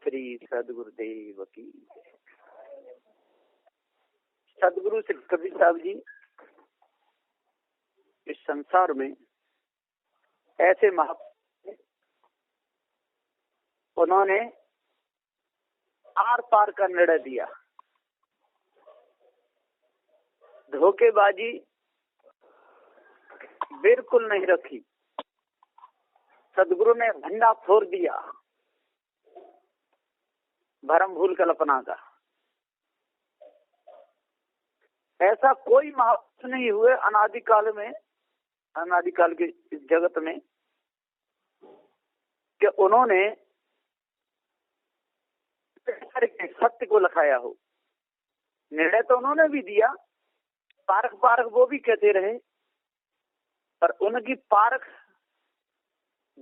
श्री सदगुरुदेव की। सदगुरु श्री कबीर साहब जी इस संसार में ऐसे महापुरुष, उन्होंने आर पार का निर्णय दिया। धोखेबाजी बिल्कुल नहीं रखी। सदगुरु ने भंडा फोड़ दिया भरम भूल कल्पना का। ऐसा कोई महापुरुष नहीं हुए अनादिकाल में, अनादिकाल के इस जगत में, कि उन्होंने सत्य को लखाया हो। निर्णय तो उन्होंने भी दिया, पारख पारख वो भी कहते रहे, पर उनकी पारख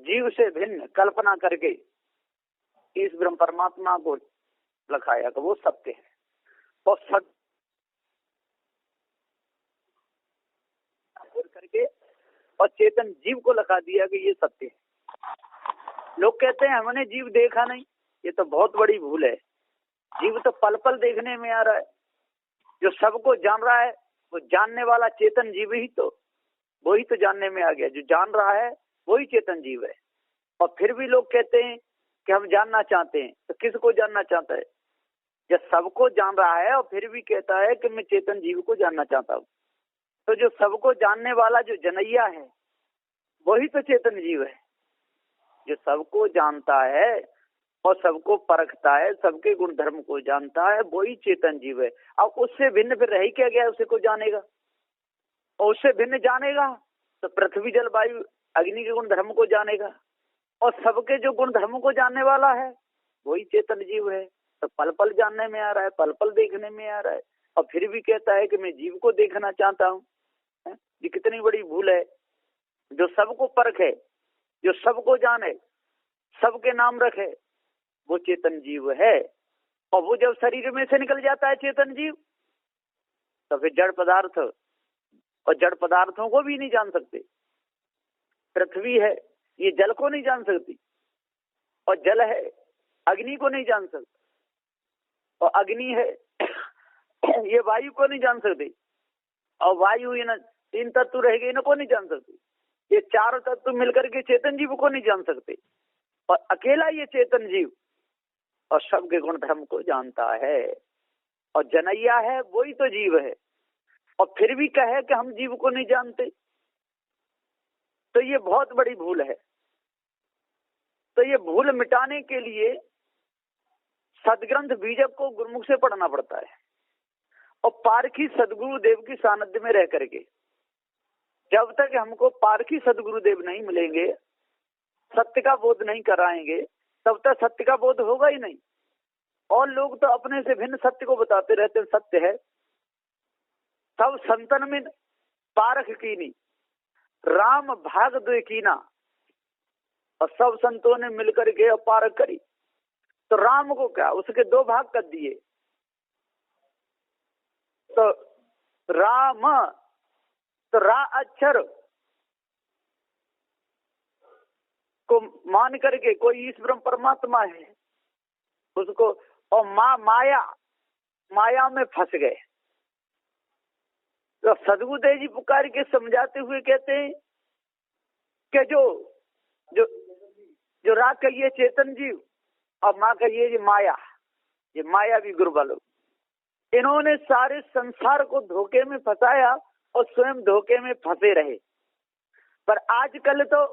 जीव से भिन्न कल्पना करके इस ब्रह्म परमात्मा को लखाया कि वो सत्य है। और सत्य करके और चेतन जीव को लखा दिया कि ये सत्य है। लोग कहते हैं हमने जीव देखा नहीं, ये तो बहुत बड़ी भूल है। जीव तो पल पल देखने में आ रहा है। जो सबको जान रहा है वो जानने वाला चेतन जीव ही तो, वही तो जानने में आ गया। जो जान रहा है वही चेतन जीव है। और फिर भी लोग कहते हैं कि हम जानना चाहते हैं, तो किसको जानना चाहता है? जब सबको जान रहा है और फिर भी कहता है कि मैं चेतन जीव को जानना चाहता हूँ, तो जो सबको जानने वाला जो जनैया है वही तो चेतन जीव है। जो सबको जानता है और सबको परखता है, सबके गुण धर्म को जानता है, वही चेतन जीव है। अब उससे भिन्न फिर रह क्या गया? उसे को जानेगा, और उससे भिन्न जानेगा तो पृथ्वी जल वायु अग्नि के गुण धर्म को जानेगा। और सबके जो गुण धर्म को जानने वाला है वही चेतन जीव है। तो पल पल जानने में आ रहा है, पल पल देखने में आ रहा है, और फिर भी कहता है कि मैं जीव को देखना चाहता हूँ। ये कितनी बड़ी भूल है। जो सबको परखे, जो सबको जाने, सबके नाम रखे, वो चेतन जीव है। और वो जब शरीर में से निकल जाता है चेतन जीव, तो फिर जड़ पदार्थ और जड़ पदार्थों को भी नहीं जान सकते। पृथ्वी है, ये जल को नहीं जान सकती, और जल है, अग्नि को नहीं जान सकता, और अग्नि है ये वायु को नहीं जान सकती, और वायु ये तीन तत्व रह गए, इनको नहीं जान सकते। ये चारों तत्व मिलकर के चेतन जीव को नहीं जान सकते, और अकेला ये चेतन जीव और सबके गुण धर्म को जानता है, और जनैया है वही तो जीव है। और फिर भी कहे कि हम जीव को नहीं जानते, तो ये बहुत बड़ी भूल है। तो ये भूल मिटाने के लिए सदग्रंथ बीजक को गुरुमुख से पढ़ना पड़ता है, और पारखी सदगुरुदेव की सानिध्य में रह करके। जब तक हमको पारखी सदगुरुदेव नहीं मिलेंगे, सत्य का बोध नहीं कराएंगे, तब तक सत्य का बोध होगा ही नहीं। और लोग तो अपने से भिन्न सत्य को बताते रहते हैं सत्य है। सब संतन में पारख कीनी, राम भाग द्वे कीना, और सब संतों ने मिलकर के पारख करी। तो राम को क्या, उसके दो भाग कर दिए। तो राम, तो रा अक्षर को मान करके कोई ईश ब्रह्म परमात्मा है उसको, और माया, माया में फंस गए। तो सदगुरुदेव जी पुकार के समझाते हुए कहते हैं कि जो जो जो राग कहिए चेतन जीव, और माँ कहिए ये माया, ये माया भी गुरुबल। इन्होंने सारे संसार को धोखे में फंसाया और स्वयं धोखे में फंसे रहे। पर आजकल तो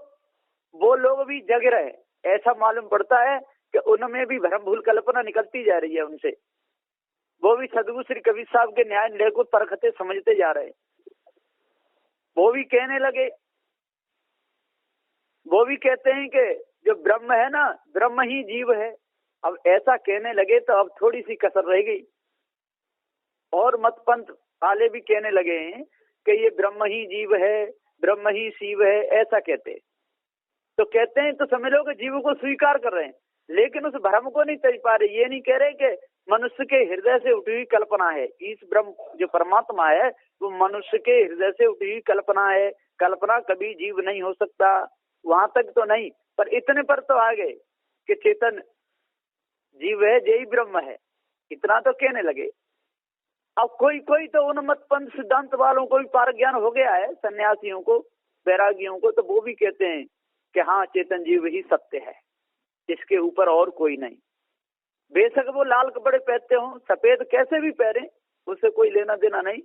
वो लोग भी जग रहे। ऐसा मालूम पड़ता है कि उनमें भी भ्रम भूल कल्पना निकलती जा रही है उनसे। वो भी सदगुरु श्री कबीर साहब के न्याय निर्णय को परखते समझते जा रहे। वो भी कहने लगे, वो भी कहते हैं कि जो ब्रह्म है ना, ब्रह्म ही जीव है। अब ऐसा कहने लगे तो अब थोड़ी सी कसर रह गई। और मतपंथ वाले भी कहने लगे हैं कि ये ब्रह्म ही जीव है, ब्रह्म ही शिव है, ऐसा कहते। तो कहते हैं तो समझ लो कि जीव को स्वीकार कर रहे हैं, लेकिन उस भ्रम को नहीं तज पा रहे। ये नहीं कह रहे कि मनुष्य के हृदय से उठी हुई कल्पना है। इस ब्रह्म जो परमात्मा है वो मनुष्य के हृदय से उठी हुई कल्पना है। कल्पना कभी जीव नहीं हो सकता, वहां तक तो नहीं, पर इतने पर तो आ गए कि चेतन जीव है यही ब्रह्म है, इतना तो कहने लगे। अब कोई कोई तो उन्मत्त पंथ सिद्धांत वालों को भी पार ज्ञान हो गया है, सन्यासियों को, वैरागियों को, तो वो भी कहते हैं कि हाँ चेतन जीव ही सत्य है, इसके ऊपर और कोई नहीं। बेशक वो लाल कपड़े पहनते हो, सफेद कैसे भी पहने, उससे कोई लेना देना नहीं,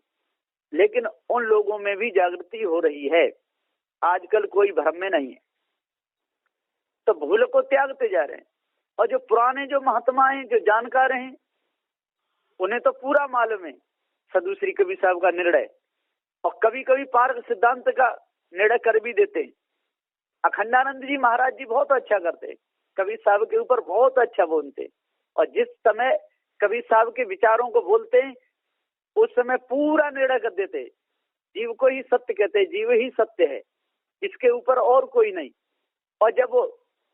लेकिन उन लोगों में भी जागृति हो रही है। आजकल कोई भ्रम में नहीं है, तो भूल को त्यागते जा रहे हैं। और जो पुराने जो महात्मा हैं, जो जानकार हैं, उन्हें तो पूरा मालूम है साधु श्री कबीर साहब का निर्णय, और कभी कभी पार्क सिद्धांत का निर्णय कर भी देते हैं। अखंडानंद जी महाराज जी बहुत अच्छा करते, कबीर साहब के ऊपर बहुत अच्छा बोलते, और जिस समय कबीर साहब के विचारों को बोलते हैं उस समय पूरा निर्णय कर देते। जीव को ही सत्य कहते हैं, जीव ही सत्य है, इसके ऊपर और कोई नहीं। और जब वो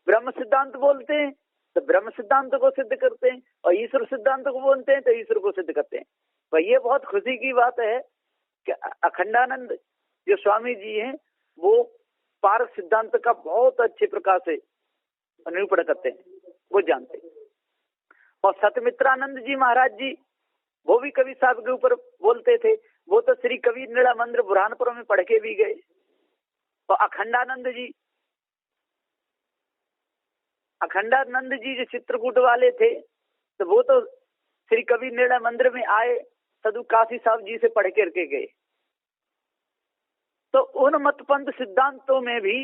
ब्रह्म सिद्धांत बोलते हैं तो ब्रह्म सिद्धांत को सिद्ध करते हैं, और ईश्वर सिद्धांत को बोलते हैं तो ईश्वर को सिद्ध करते हैं। तो ये बहुत खुशी की बात है कि अखंडानंद जो स्वामी जी हैं वो पारक सिद्धांत का बहुत अच्छे प्रकार से निरूपण करते हैं, वो जानते हैं। और सतमित्रानंद जी महाराज जी वो भी कबीर साहब के ऊपर बोलते थे, वो तो श्री कबीर नीला मंदिर बुरहानपुर में पढ़ के भी गए। तो अखंडानंद जी जो चित्रकूट वाले थे, तो वो तो श्री कबीर नीला मंदिर में आए, साधु काशी साहब जी से पढ़ करके गए। तो उन मतपंथ सिद्धांतों में भी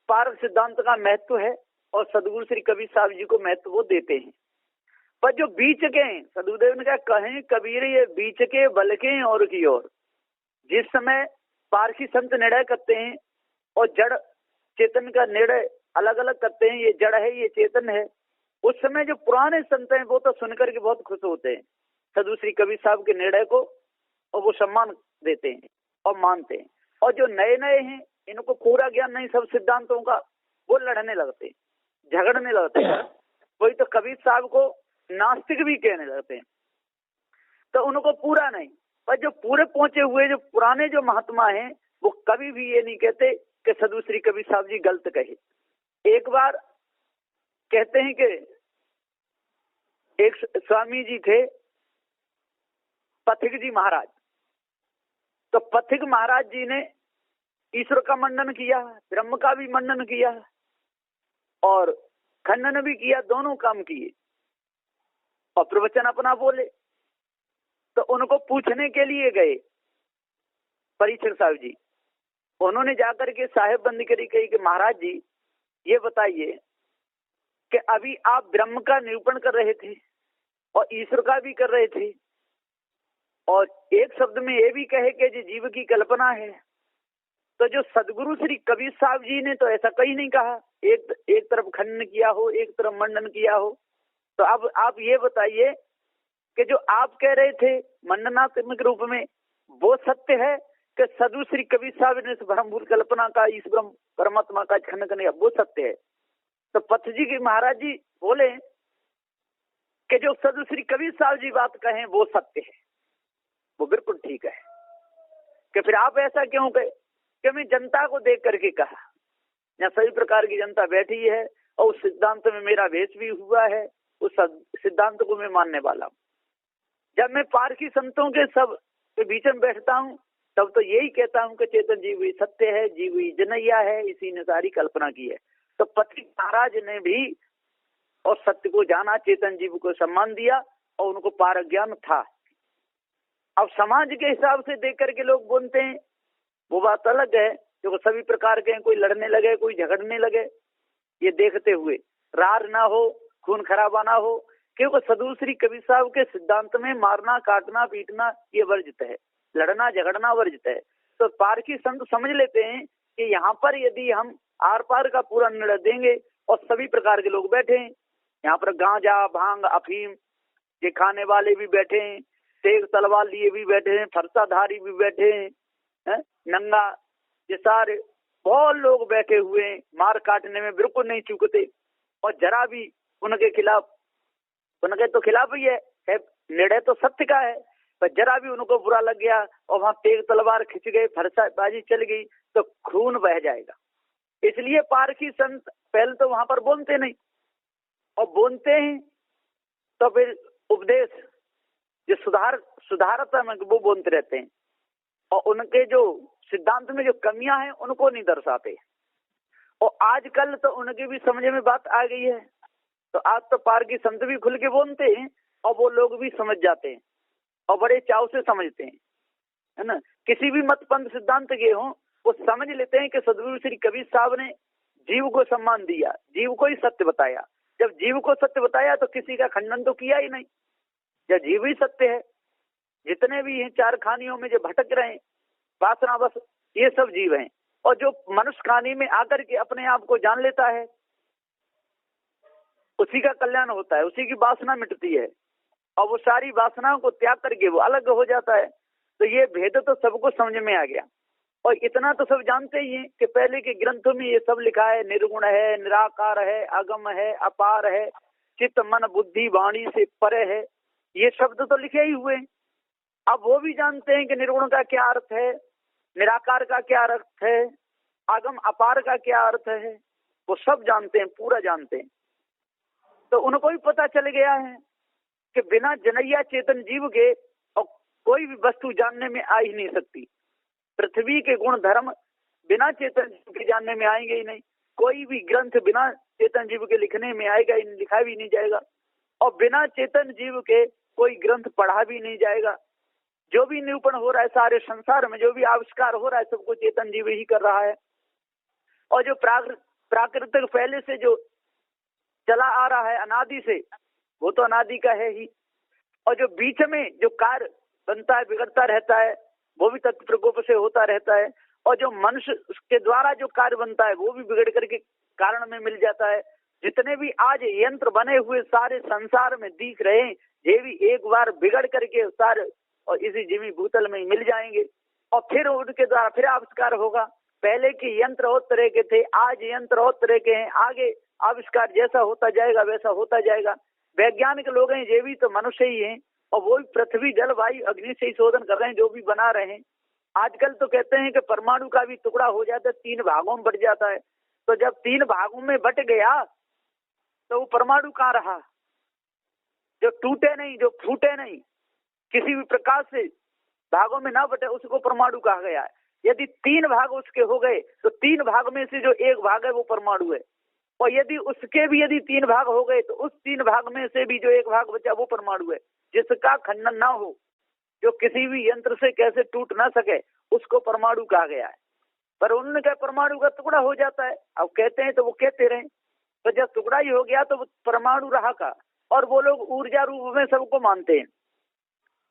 पारक सिद्धांत का महत्व है, और सदगुरु श्री कबीर साहब जी को महत्व वो देते हैं। पर जो बीच के हैं, सदगुरुदेव ने कहा कहें कबीर ये बीच के बलके और की ओर, जिस समय पारसी संत निर्णय करते हैं और जड़ चेतन का निर्णय अलग अलग करते हैं, ये जड़ है ये चेतन है, उस समय जो पुराने संत हैं वो तो सुनकर के बहुत खुश होते हैं साधु श्री कबीर साहब के निर्णय को, और वो सम्मान देते हैं और मानते हैं। और जो नए नए हैं, इनको पूरा ज्ञान नहीं सब सिद्धांतों का, वो लड़ने लगते, झगड़ने लगते हैं। वही तो कबीर साहब को नास्तिक भी कहने लगते हैं, तो उनको पूरा नहीं। पर जो पूरे पहुंचे हुए जो पुराने जो महात्मा हैं वो कभी भी ये नहीं कहते कि साधु श्री कबीर साहब जी गलत कहे। एक बार कहते हैं कि एक स्वामी जी थे पथिक जी महाराज, तो पथिक महाराज जी ने ईश्वर का मंडन किया, ब्रह्म का भी मंडन किया और खंडन भी किया, दोनों काम किए और प्रवचन अपना बोले। तो उनको पूछने के लिए गए परीक्षक साहब जी, उन्होंने जाकर के साहेब बंदी करी, कही कि महाराज जी ये बताइए कि अभी आप ब्रह्म का निरूपण कर रहे थे और ईश्वर का भी कर रहे थे, और एक शब्द में ये भी कहे कि जो जीव की कल्पना है, तो जो सदगुरु श्री कबीर साहब जी ने तो ऐसा कहीं नहीं कहा, एक तरफ खंडन किया हो, एक तरफ मंडन किया हो। तो अब आप ये बताइए कि जो आप कह रहे थे मंडनात्मक रूप में, वो सत्य है कि साधु श्री कबीर साहब ने ब्रह्मभूत कल्पना का इस ब्रह्म परमात्मा का खंडन किया, वो सत्य है? तो पथ जी की महाराज जी बोले कि जो साधु श्री कबीर साहब जी बात कहें वो सत्य है, वो बिल्कुल ठीक है। कि फिर आप ऐसा क्यों कहे? कि मैं जनता को देख करके कहा, यहाँ सभी प्रकार की जनता बैठी है और उस सिद्धांत में मेरा वेश भी हुआ है, उस सिद्धांत को मैं मानने वाला हूँ। जब मैं पारसी संतों के सब के बीच में बैठता हूँ तब तो यही कहता हूँ कि चेतन जीव ही सत्य है, जीव ही जनैया है, इसी ने सारी कल्पना की है। तो पथिक महाराज ने भी और सत्य को जाना, चेतन जीव को सम्मान दिया और उनको पारक ज्ञान था। अब समाज के हिसाब से देख करके लोग बोलते हैं, वो बात अलग है। जो सभी प्रकार के कोई लड़ने लगे, कोई झगड़ने लगे, ये देखते हुए रार ना हो, खून खराबा ना हो, क्योंकि साधु श्री कबीर साहब के सिद्धांत में मारना, काटना, पीटना ये वर्जित है, लड़ना झगड़ना वर्जित है। तो पारसी संत समझ लेते हैं कि यहाँ पर यदि हम आर पार का पूरा निर्णय देंगे और सभी प्रकार के लोग बैठे हैं, यहाँ पर गांजा, भांग, अफीम ये खाने वाले भी बैठे हैं, तेग तलवार लिए भी बैठे हैं, फरसाधारी भी बैठे हैं, नंगा, ये सारे बहुत लोग बैठे हुए हैं, मार काटने में बिल्कुल नहीं चूकते और जरा भी उनके खिलाफ, उनके तो खिलाफ ही है निर्णय तो सत्य का है, पर जरा भी उनको बुरा लग गया और वहां तेग तलवार खिंच गए, फरसाबाजी चल गई तो खून बह जाएगा। इसलिए पारसी संत पहले तो वहां पर बोलते नहीं, और बोलते हैं तो फिर उपदेश जो सुधारता में वो बोलते रहते हैं, और उनके जो सिद्धांत में जो कमियां हैं उनको नहीं दर्शाते। और आजकल तो उनकी भी समझ में बात आ गई है, तो आज तो पार की संत भी खुल के बोलते हैं और वो लोग भी समझ जाते हैं और बड़े चाव से समझते हैं, है ना। किसी भी मत पंथ सिद्धांत के हों, वो समझ लेते हैं कि सदगुरु श्री कबीर साहब ने जीव को सम्मान दिया, जीव को ही सत्य बताया। जब जीव को सत्य बताया तो किसी का खंडन तो किया ही नहीं, जब जीव ही सत्य है। जितने भी हैं चार खानियों में जो भटक रहे हैं वासना बस, ये सब जीव हैं। और जो मनुष्य खानी में आकर के अपने आप को जान लेता है उसी का कल्याण होता है, उसी की वासना मिटती है और वो सारी वासनाओं को त्याग करके वो अलग हो जाता है। तो ये भेद तो सबको समझ में आ गया। और इतना तो सब जानते ही हैं कि पहले के ग्रंथों में ये सब लिखा है, निर्गुण है, निराकार है, अगम है, अपार है, चित्त मन बुद्धि वाणी से परे है, ये शब्द तो लिखे ही हुए हैं। अब वो भी जानते हैं कि निर्गुण का क्या अर्थ है, निराकार का क्या अर्थ है, आगम अपार का क्या अर्थ है, वो सब जानते हैं, पूरा जानते हैं। तो उनको भी पता चल गया है कि बिना जनैया चेतन जीव के और कोई भी वस्तु जानने में आ ही नहीं सकती। पृथ्वी के गुण धर्म बिना चेतन जीव के जानने में आएंगे ही नहीं। कोई भी ग्रंथ बिना चेतन जीव के लिखने में आएगा ही, लिखा भी नहीं जाएगा। और बिना चेतन जीव के कोई ग्रंथ पढ़ा भी नहीं जाएगा। जो भी निरूपण हो रहा है सारे संसार में, जो भी आविष्कार हो रहा है, सबको चेतन जीव ही कर रहा है। और जो प्राकृतिक पहले से जो चला आ रहा है अनादि से, वो तो अनादि का है ही। और जो बीच में जो कार्य बनता है, बिगड़ता रहता है, वो भी तत्व प्रकोप से होता रहता है। और जो मनुष्य के द्वारा जो कार्य बनता है वो भी बिगड़ करके कारण में मिल जाता है। जितने भी आज यंत्र बने हुए सारे संसार में दिख रहे हैं, ये भी एक बार बिगड़ करके सारे और इसी जिमी भूतल में मिल जाएंगे और फिर उनके द्वारा फिर आविष्कार होगा। पहले के यंत्र और तरह के थे, आज यंत्र और तरह के हैं। आगे आविष्कार जैसा होता जाएगा वैसा होता जाएगा। वैज्ञानिक लोग हैं, ये भी तो मनुष्य ही हैं और वो भी पृथ्वी जल वायु अग्नि से ही शोधन कर रहे हैं, जो भी बना रहे हैं। आजकल तो कहते हैं कि परमाणु का भी टुकड़ा हो जाता है, 3 भागों में बट जाता है। तो जब 3 भागों में बट गया तो वो परमाणु कहाँ रहा? जो टूटे नहीं, जो फूटे नहीं, किसी भी प्रकार से भागों में ना बटे, उसको परमाणु कहा गया है। यदि 3 भाग उसके हो गए तो 3 भाग में से जो 1 भाग है वो परमाणु है। और यदि उसके भी यदि 3 भाग हो गए तो उस 3 भाग में से भी जो 1 भाग बचा वो परमाणु है, जिसका खंडन ना हो, जो किसी भी यंत्र से कैसे टूट ना सके, उसको परमाणु कहा गया है। पर उन्होंने कहा परमाणु का टुकड़ा हो जाता है। अब कहते हैं तो वो कहते रहे, तो जब टुकड़ा ही हो गया तो परमाणु रहा का। और वो लोग ऊर्जा रूप में सबको मानते हैं।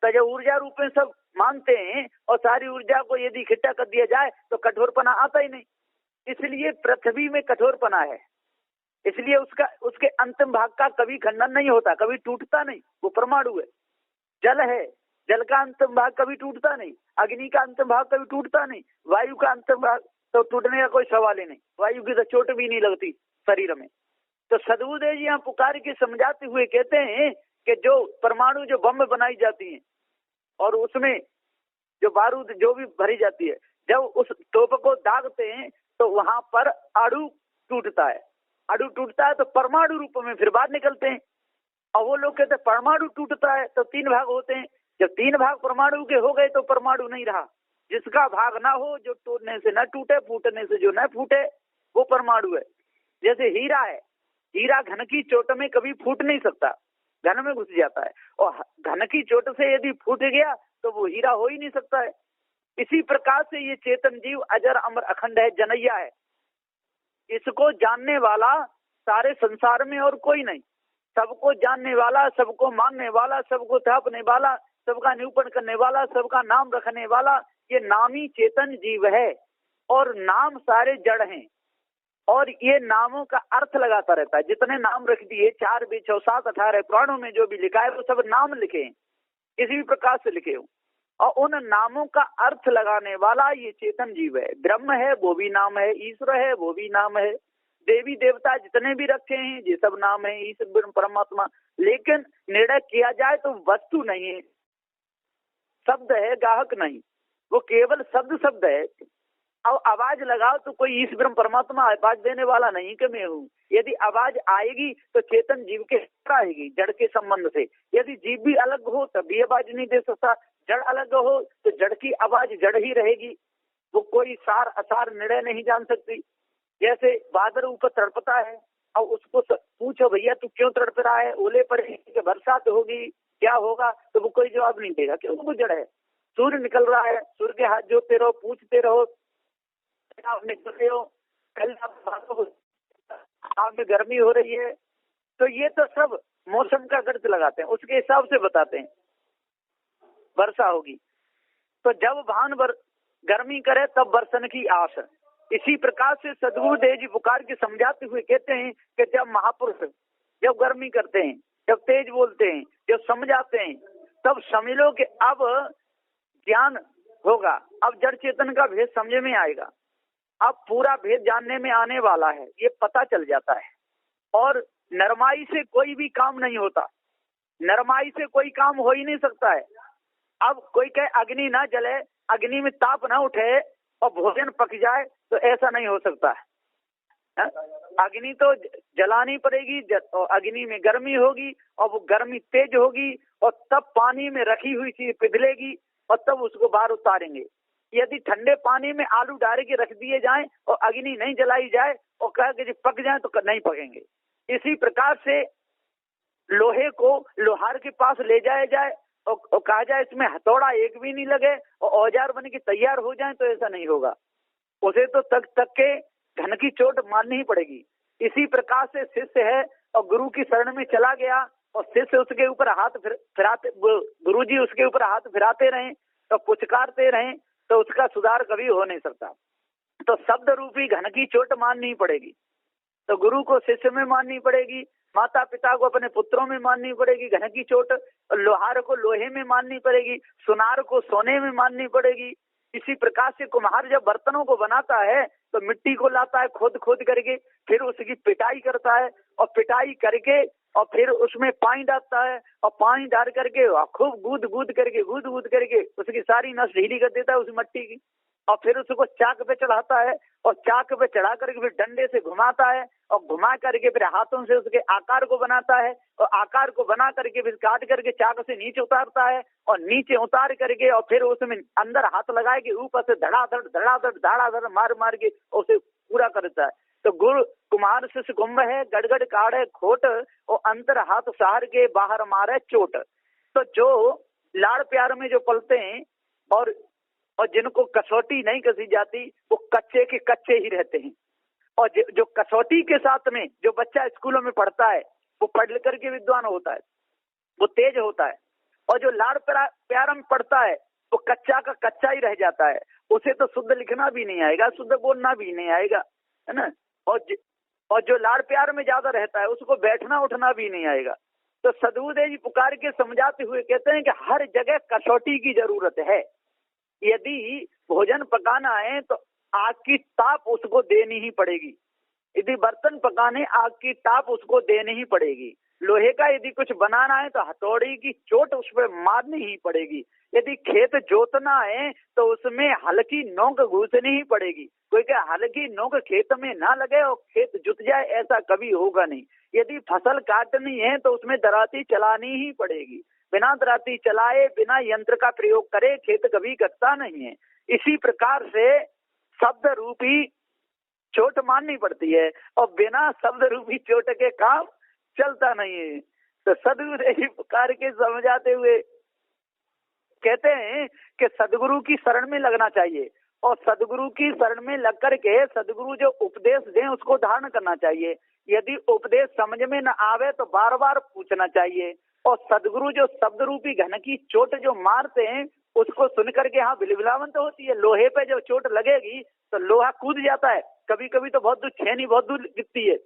तो जब ऊर्जा रूप में सब मानते हैं और सारी ऊर्जा को यदि इकट्ठा कर दिया जाए तो कठोरपना आता ही नहीं। इसलिए पृथ्वी में कठोरपना है, इसलिए उसके अंतिम भाग का कभी खंडन नहीं होता, कभी टूटता नहीं, वो परमाणु है। जल है, जल का अंतिम भाग कभी टूटता नहीं, अग्नि का अंतिम भाग कभी टूटता नहीं, वायु का अंतिम भाग तो टूटने का कोई सवाल ही नहीं, वायु की तो चोट भी नहीं लगती शरीर में। तो सदगुरुदेव जी यहाँ पुकार के समझाते हुए कहते हैं कि जो परमाणु जो बम बनाई जाती है और उसमें जो बारूद जो भी भरी जाती है, जब उस तोप को दागते हैं तो वहां पर अणु टूटता है। अणु टूटता है तो परमाणु रूप में फिर बाहर निकलते हैं। और वो लोग कहते हैं परमाणु टूटता है तो 3 भाग होते हैं। जब 3 भाग परमाणु के हो गए तो परमाणु नहीं रहा। जिसका भाग ना हो, जो टूटने से न टूटे, फूटने से जो न फूटे, वो परमाणु है। जैसे हीरा है, हीरा घन की चोट में कभी फूट नहीं सकता, घन में घुस जाता है। और घन की चोट से यदि फूट गया तो वो हीरा हो ही नहीं सकता है। इसी प्रकार से ये चेतन जीव अजर अमर अखंड है, जनैया है। इसको जानने वाला सारे संसार में और कोई नहीं। सबको जानने वाला, सबको मानने वाला, सबको थापने वाला, सबका निरूपण करने वाला, सबका नाम रखने वाला, ये नामी चेतन जीव है। और नाम सारे जड़ हैं और ये नामों का अर्थ लगाता रहता है। जितने नाम रख दिए 4 2 6 7 18 पुराणों में जो भी लिखा है वो सब नाम लिखे हैं, किसी भी प्रकार से लिखे हो। और उन नामों का अर्थ लगाने वाला ये चेतन जीव है। ब्रह्म है वो भी नाम है, ईश्वर है वो भी नाम है, देवी देवता जितने भी रखे हैं ये सब नाम है, ईश्वर परमात्मा। लेकिन निर्णय किया जाए तो वस्तु नहीं है, शब्द है, गाहक नहीं। वो केवल शब्द है। अब आवाज लगाओ तो कोई ईश ब्रह्म परमात्मा आवाज देने वाला नहीं कि मैं हूँ। यदि आवाज आएगी तो चेतन जीव के आएगी जड़ के संबंध से। यदि जीव भी अलग हो तब भी आवाज नहीं दे सकता, जड़ अलग हो तो जड़ की आवाज जड़ ही रहेगी, वो कोई सार असार निर्णय नहीं जान सकती। जैसे बादल ऊपर तड़पता है, अब उसको पूछो भैया तू क्यों तड़प रहा है, ओले पड़ेगी, बरसात होगी, क्या होगा, तो वो कोई जवाब नहीं देगा क्योंकि वो जड़ है। सूर्य निकल रहा है, सूर्य के हाथ जोड़ते रहो, पूछते रहो, आप निकलते हो, कल आप में गर्मी हो रही है, तो ये तो सब मौसम का गर्ज लगाते हैं, उसके हिसाब से बताते हैं वर्षा होगी। तो जब भान गर्मी करे तब बरसन की आस। इसी प्रकार से सदगुरु देव जी पुकार के समझाते हुए कहते हैं कि जब महापुरुष जब गर्मी करते हैं, जब तेज बोलते हैं, जब समझाते हैं, तब समझ लो कि अब ज्ञान होगा, अब जड़ चेतन का भेद समझ में आएगा, अब पूरा भेद जानने में आने वाला है, ये पता चल जाता है। और नरमाई से कोई भी काम नहीं होता, नरमाई से कोई काम हो ही नहीं सकता है। अब कोई कहे अग्नि ना जले, अग्नि में ताप ना उठे और भोजन पक जाए, तो ऐसा नहीं हो सकता है। अग्नि तो जलानी पड़ेगी, अग्नि में गर्मी होगी और वो गर्मी तेज होगी और तब पानी में रखी हुई चीज पिघलेगी और तब उसको बाहर उतारेंगे। यदि ठंडे पानी में आलू डाल के रख दिए जाएं और अग्नि नहीं जलाई जाए और कहा कि पक जाए तो नहीं पकेंगे। इसी प्रकार से लोहे को लोहार के पास ले जाया जाए और कहा जाए इसमें हथौड़ा एक भी नहीं लगे और औजार बन के तैयार हो जाए, तो ऐसा नहीं होगा, उसे तो तक के घन की चोट मारनी ही पड़ेगी। इसी प्रकार से शिष्य है और गुरु की शरण में चला गया और शिष्य उसके ऊपर हाथ फिराते, गुरु जी उसके ऊपर हाथ फिराते रहे तो पुचकारते रहे, तो उसका सुधार कभी हो नहीं सकता। तो शब्द रूपी घन की चोट माननी पड़ेगी, तो गुरु को शिष्य में माननी पड़ेगी, माता पिता को अपने पुत्रों में माननी पड़ेगी घन की चोट, लोहार को लोहे में माननी पड़ेगी, सुनार को सोने में माननी पड़ेगी। इसी प्रकार से कुम्हार जब बर्तनों को बनाता है तो मिट्टी को लाता है खोद खोद करके, फिर उसकी पिटाई करता है और पिटाई करके और फिर उसमें पानी डालता है और पानी डाल करके खूब गूद गूद करके उसकी सारी नस ढीली कर देता है उस मिट्टी की, और फिर उसको चाक पे चढ़ाता है और चाक पे चढ़ा करके फिर डंडे से घुमाता है और घुमा करके फिर हाथों से उसके आकार को बनाता है और आकार को बना करके फिर काट करके चाक से नीचे उतारता है और नीचे उतार करके और फिर उसमें अंदर हाथ लगाए के ऊपर से धड़ाधड़ मार मार के उसे पूरा करता है। तो गुरु कुम्हार शिष्य कुंभ है, गड़गड़ काढ़े खोट और अंतर हाथ सहार के बाहर मारे चोट। तो जो लाड़ प्यार में जो पलते हैं और जिनको कसौटी नहीं कसी जाती वो कच्चे के कच्चे ही रहते हैं, और जो कसौटी के साथ में जो बच्चा स्कूलों में पढ़ता है वो पढ़ लिख के विद्वान होता है, वो तेज होता है, और जो लाड़ प्यार में पढ़ता है वो कच्चा का कच्चा ही रह जाता है, उसे तो शुद्ध लिखना भी नहीं आएगा, शुद्ध बोलना भी नहीं आएगा, है ना। और जो लाड़ प्यार में ज्यादा रहता है उसको बैठना उठना भी नहीं आएगा। तो सदगुरुदेव जी पुकार के समझाते हुए कहते हैं कि हर जगह कसौटी की जरूरत है। यदि भोजन पकाना है तो आग की ताप उसको देनी ही पड़ेगी, यदि बर्तन पकाने आग की ताप उसको देनी ही पड़ेगी। लोहे का यदि कुछ बनाना है तो हथौड़ी की चोट उस पर मारनी ही पड़ेगी। यदि खेत जोतना है तो उसमें हल्की नोक घुसनी ही पड़ेगी, कोई क्या हल्की नोक खेत में ना लगे और खेत जुत जाए, ऐसा कभी होगा नहीं। यदि फसल काटनी है तो उसमें दराती चलानी ही पड़ेगी, बिना दराती चलाए बिना यंत्र का प्रयोग करे खेत कभी कटता नहीं है। इसी प्रकार से शब्द रूपी चोट माननी पड़ती है और बिना शब्द रूपी चोट के काम चलता नहीं है। तो सदगुरु पुकार के समझाते हुए कहते हैं कि सदगुरु की शरण में लगना चाहिए और सदगुरु की शरण में लग करके सदगुरु जो उपदेश दें उसको धारण करना चाहिए। यदि उपदेश समझ में न आवे तो बार बार पूछना चाहिए, और सदगुरु जो शब्द रूपी घन की चोट जो मारते हैं उसको सुन करके हाँ बिलबिलावन तो होती है। लोहे पे जब चोट लगेगी तो लोहा कूद जाता है, कभी कभी तो बहुत दूर छेनी बहुत दूर गिरती है,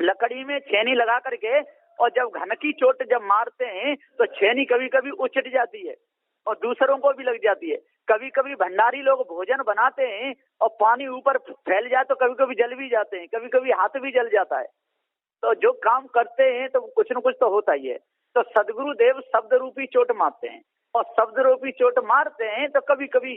लकड़ी में छेनी लगा करके, और जब घन की चोट जब मारते हैं तो छेनी कभी कभी उचट जाती है और दूसरों को भी लग जाती है। कभी कभी भंडारी लोग भोजन बनाते हैं और पानी ऊपर फैल जाए तो कभी कभी जल भी जाते हैं, कभी कभी हाथ भी जल जाता है। तो जो काम करते हैं तो कुछ न कुछ तो होता ही है। तो सदगुरु देव शब्द रूपी चोट मारते हैं और शब्द रूपी चोट मारते हैं तो कभी कभी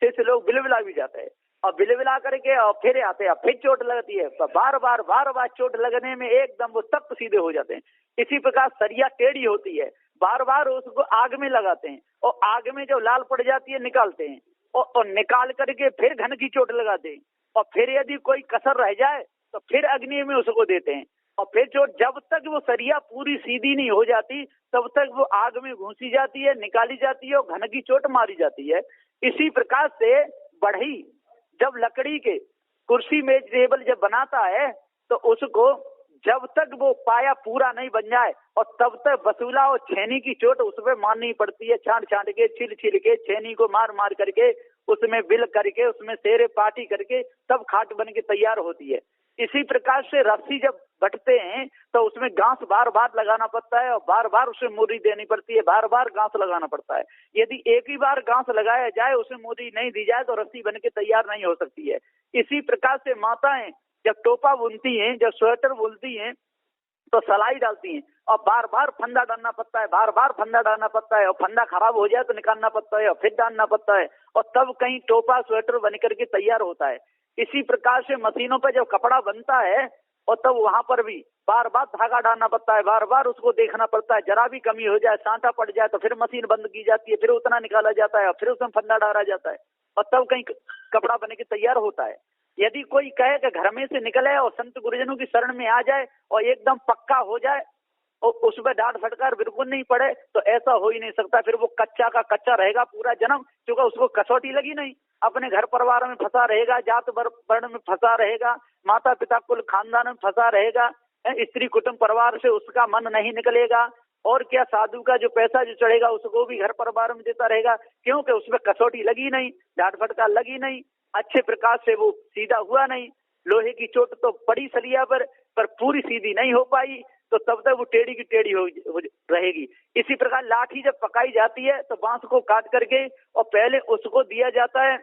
जैसे लोग बिलबिला भी जाते हैं और बिलबिला करके और फिर आते हैं, फिर चोट लगती है, बार बार चोट लगने में एकदम वो तख्त सीधे हो जाते हैं। इसी प्रकार सरिया टेढ़ी होती है, बार बार उसको आग में लगाते हैं और आग में जब लाल पड़ जाती है निकालते हैं और निकाल करके फिर घन की चोट लगाते हैं और फिर यदि कोई कसर रह जाए तो फिर अग्नि में उसको देते हैं और फिर जो जब तक वो सरिया पूरी सीधी नहीं हो जाती तब तक वो आग में घुसी जाती है, निकाली जाती है और घन की चोट मारी जाती है। इसी प्रकार से बढ़ई जब लकड़ी के कुर्सी मेज टेबल जब बनाता है तो उसको जब तक वो पाया पूरा नहीं बन जाए और तब तक बसूला और छेनी की चोट उसमें मारनी पड़ती है, छांट के छिल के छेनी को मार करके उसमें बिल करके उसमें सेरे पाटी करके तब खाट बन के तैयार होती है। इसी प्रकार से रस्सी जब बटते हैं तो उसमें घास बार बार लगाना पड़ता है और बार बार उसे मोरी देनी पड़ती है, बार बार घास लगाना पड़ता है। यदि एक ही बार घास लगाया जाए उसे मोरी नहीं दी जाए तो रस्सी बन के तैयार नहीं हो सकती है। इसी प्रकार से माताएं जब टोपा बुनती हैं, जब स्वेटर बुनती हैं तो सलाई डालती हैं और बार बार फंदा डालना पड़ता है, बार बार फंदा डालना पड़ता है और फंदा खराब हो जाए तो निकालना पड़ता है और फिर डालना पड़ता है और तब कहीं टोपा स्वेटर बन करके तैयार होता है। इसी प्रकार से मशीनों पर जब कपड़ा बनता है और तब वहां पर भी बार बार धागा डालना पड़ता है, बार बार उसको देखना पड़ता है, जरा भी कमी हो जाए, सांटा पड़ जाए तो फिर मशीन बंद की जाती है, फिर उतना निकाला जाता है और फिर उसमें फंदा डाला जाता है और तब कहीं कपड़ा बन के तैयार होता है। यदि कोई कहे कि घर में से निकले और संत गुरुजनों की शरण में आ जाए और एकदम पक्का हो जाए और उसमें डांट फटकार बिल्कुल नहीं पड़े तो ऐसा हो ही नहीं सकता। फिर वो कच्चा का कच्चा रहेगा पूरा जन्म, क्योंकि उसको कसौटी लगी नहीं, अपने घर परिवार में फंसा रहेगा, जात वर्ण में फंसा रहेगा, माता पिता कुल खानदान में फंसा रहेगा, स्त्री कुटुंब परिवार से उसका मन नहीं निकलेगा और क्या साधु का जो पैसा जो चढ़ेगा उसको भी घर परिवार में देता रहेगा, क्योंकि उसमें कसौटी लगी नहीं, डांट फटकार लगी नहीं, अच्छे प्रकार से वो सीधा हुआ नहीं। लोहे की चोट तो पड़ी सलिया पर पूरी सीधी नहीं हो पाई तो तब तक वो टेढ़ी की टेढ़ी हो रहेगी। इसी प्रकार लाठी जब पकाई जाती है तो बांस को काट करके और पहले उसको दिया जाता है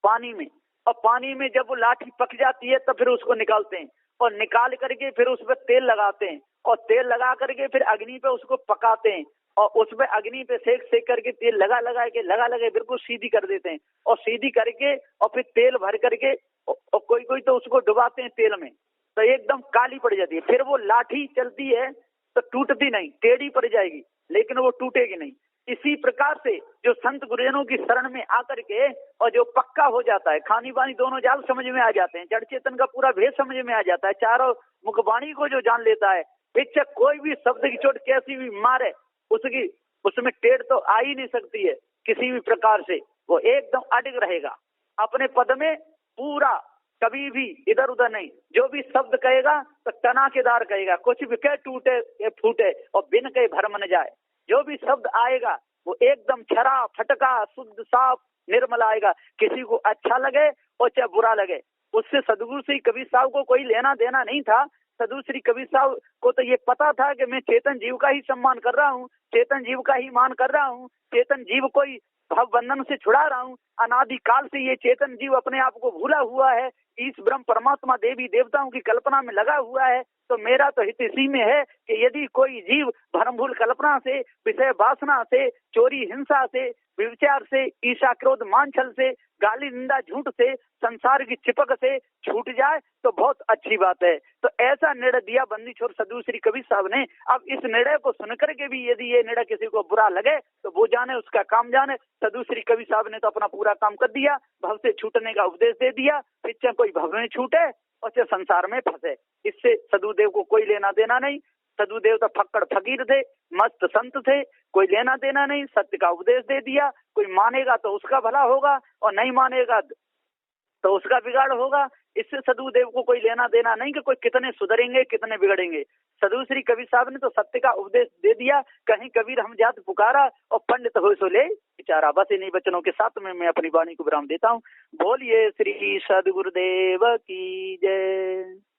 पानी में और पानी में जब वो लाठी पक जाती है तो फिर उसको निकालते हैं और निकाल करके फिर उस पर तेल लगाते हैं और तेल लगा करके फिर अग्नि पे उसको पकाते हैं और उसमें अग्नि पे सेक करके तेल लगा के बिल्कुल सीधी कर देते हैं और सीधी करके और फिर तेल भर करके और कोई तो उसको डुबाते हैं तेल में तो एकदम काली पड़ जाती है। फिर वो लाठी चलती है तो टूटती नहीं, टेढ़ी पड़ जाएगी लेकिन वो टूटेगी नहीं। इसी प्रकार से जो संत गुरुजनों की शरण में आकर के और जो पक्का हो जाता है, खानी बानी दोनों जाल समझ में आ जाते हैं, जड़ चेतन का पूरा भेद समझ में आ जाता है, चारों मुखबाणी को जो जान लेता है, बेशक कोई भी शब्द की चोट कैसी भी मारे उसकी उसमें टेढ़ तो आ ही नहीं सकती है किसी भी प्रकार से, वो एकदम अडिग रहेगा अपने पद में पूरा, कभी भी इधर उधर नहीं। जो भी शब्द कहेगा तो टनाकेदार कहेगा, कुछ भी कहे टूटे फूटे और बिन कहे भरम न जाए। जो भी शब्द आएगा वो एकदम छरा फटका शुद्ध साफ निर्मल आएगा, किसी को अच्छा लगे और चाहे बुरा लगे। उससे सदगुरु श्री कबीर साहब को कोई लेना देना नहीं था। सदगुरु श्री कबीर साहब को तो ये पता था कि मैं चेतन जीव का ही सम्मान कर रहा हूँ, चेतन जीव का ही मान कर रहा हूँ, चेतन जीव को ही भव बंधन से छुड़ा रहा हूँ। अनादि काल से ये चेतन जीव अपने आप को भूला हुआ है, इस ब्रह्म परमात्मा देवी देवताओं की कल्पना में लगा हुआ है। तो मेरा तो हित इसी में है कि यदि कोई जीव भ्रमभूल कल्पना से, विषय वासना से, चोरी हिंसा से, विचार से, ईर्ष्या क्रोध मानछल से, गाली निंदा झूठ से, संसार की चिपक से छूट जाए तो बहुत अच्छी बात है। तो ऐसा निर्णय दिया बंदी छोर सदगुरु श्री कबीर साहब ने। अब इस निर्णय को सुनकर के भी यदि ये निर्णय किसी को बुरा लगे तो वो जाने, उसका काम जाने। सदगुरु श्री कबीर साहब ने तो अपना पूरा काम कर दिया, भव से छूटने का उपदेश दे दिया, फिर चाहे कोई भव में छूटे और चाहे संसार में फंसे, इससे सदगुरुदेव को कोई लेना देना नहीं। सदगुरुदेव तो फक्कड़ फकीर थे, मस्त संत थे, कोई लेना देना नहीं, सत्य का उपदेश दे दिया। कोई मानेगा तो उसका भला होगा और नहीं मानेगा तो उसका बिगाड़ होगा। इससे सदगुरुदेव को कोई लेना देना नहीं कि कोई कितने सुधरेंगे कितने बिगड़ेंगे। सदगुरु श्री कबीर साहब ने तो सत्य का उपदेश दे दिया, कहीं कबीर हम जात पुकारा और पंडित हो सो ले बेचारा। बस इन्हीं वचनों के साथ में मैं अपनी वाणी को विराम देता हूँ। बोलिए श्री सदगुरुदेव की जय।